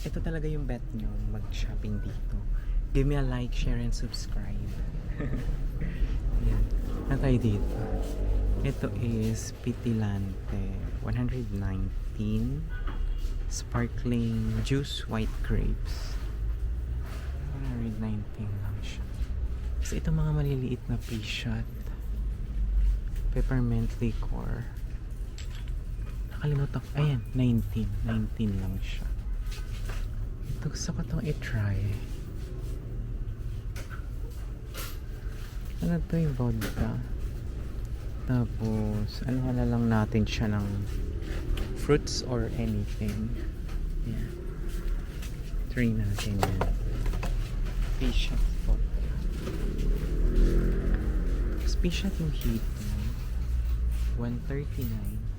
ito talaga yung bet nyo mag-shopping dito. Give me a like, share, and subscribe. Yan. Na tayo dito. Ito is Pitilante 119 sparkling juice white grapes. 119 lang siya. Kasi ito mga maliliit na pea-shot. Peppermint liquor. Nakalimutan ko. Ayan, 19 lang siya. Ito gusto ko itong i-try. Ano to yung vodka? Tapos, ano na lang natin siya ng fruits or anything. Yeah. Try natin yan. Pea-shot vodka. Pea-shot yung heat mo. 139.